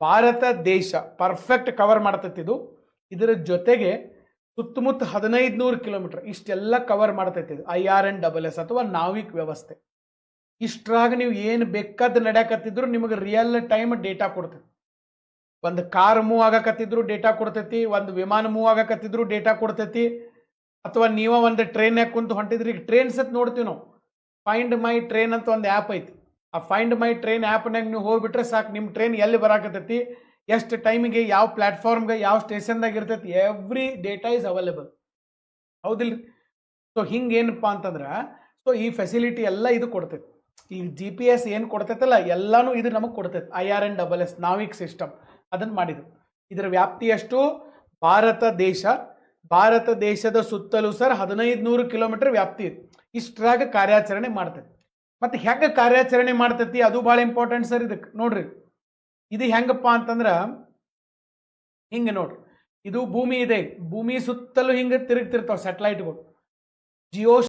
ಭಾರತ ದೇಶ perfect cover ಮಾಡ್ತೈತಿ ಇದು. ಇದರ ಜೊತೆಗೆ ಸುತ್ತಮುತ್ತ 1500 ಕಿಲೋಮೀಟರ್ ಇಷ್ಟೆಲ್ಲ ಕವರ್ ಮಾಡ್ತೈತಿ ಇದು IRNSS ಅಥವಾ ನಾವಿಕ್ ವ್ಯವಸ್ಥೆ. ಇಷ್ಟ್ರಾಗ ನೀವು ಏನು ಬೇಕಾದ ನಡೆಯಕತ್ತಿದ್ರು ನಿಮಗೆ ರಿಯಲ್ ಟೈಮ್ ಡೇಟಾ ಕೊಡ್ತೈತಿ. ಒಂದು ಕಾರ್ ಮೂವ್ ಆಗಕತ್ತಿದ್ರು ಡೇಟಾ ಕೊಡ್ತೈತಿ, ಒಂದು ವಿಮಾನ ಮೂವ್ ಆಗಕತ್ತಿದ್ರು ಡೇಟಾ ಕೊಡ್ತೈತಿ, ಅಥವಾ ನೀವ ಒಂದು ಟ್ರೈನ್ಯಾಗ ಕುಂತು ಹೊಂಟಿದ್ರಿ. ಈಗ ಟ್ರೈನ್ ಸತ್ ನೋಡ್ತೀವಿ ನಾವು, ಫೈಂಡ್ ಮೈ ಟ್ರೈನ್ ಅಂತ ಒಂದು ಆ್ಯಪ್ ಐತಿ. ಆ ಫೈಂಡ್ ಮೈ ಟ್ರೈನ್ ಆ್ಯಪ್ನಾಗ ನೀವು ಹೋಗ್ಬಿಟ್ರೆ ಸಾಕು, ನಿಮ್ಮ ಟ್ರೈನ್ ಎಲ್ಲಿ ಬರಾಕತ್ತೈತಿ, ಎಷ್ಟು ಟೈಮಿಗೆ, ಯಾವ ಪ್ಲಾಟ್ಫಾರ್ಮ್ಗೆ, ಯಾವ ಸ್ಟೇಷನ್ದಾಗ ಇರ್ತೈತಿ, ಎವ್ರಿ ಡೇಟಾ ಈಸ್ ಅವೈಲೇಬಲ್. ಹೌದಿಲ್ಲ? ಸೊ ಹಿಂಗೇನಪ್ಪ ಅಂತಂದ್ರೆ, ಸೊ ಈ ಫೆಸಿಲಿಟಿ ಎಲ್ಲ ಇದು ಕೊಡ್ತೈತಿ. ಈ GPS ಏನು ಕೊಡ್ತೈತಲ್ಲ ಎಲ್ಲಾನು ಇದು ನಮಗೆ ಕೊಡ್ತೈತಿ. IRNSS ನಾವಿಕ್ ಸಿಸ್ಟಮ್ ಅದನ್ನು ಮಾಡಿದ್ರು. ಇದರ ವ್ಯಾಪ್ತಿ ಎಷ್ಟು? ಭಾರತ ದೇಶದ ಸುತ್ತಲೂ ಸರ್ 1500 ಕಿಲೋಮೀಟರ್ ವ್ಯಾಪ್ತಿ ಇದೆ. ಇಷ್ಟ್ರಾಗ ಕಾರ್ಯಾಚರಣೆ ಮಾಡ್ತೈತಿ. ಮತ್ತು ಹೆಂಗೆ ಕಾರ್ಯಾಚರಣೆ ಮಾಡ್ತೈತಿ ಅದು ಭಾಳ ಇಂಪಾರ್ಟೆಂಟ್ ಸರ್. ಇದಕ್ಕೆ ನೋಡ್ರಿ, ಇದು ಹೆಂಗಪ್ಪ ಅಂತಂದ್ರೆ ಹಿಂಗೆ ನೋಡ್ರಿ, ಇದು ಭೂಮಿ ಇದೆ, ಭೂಮಿ ಸುತ್ತಲೂ ಹಿಂಗೆ ತಿರುಗ್ತಿರ್ತಾವೆ ಸ್ಯಾಟಲೈಟ್ಗಳು. ಜಿಯೋ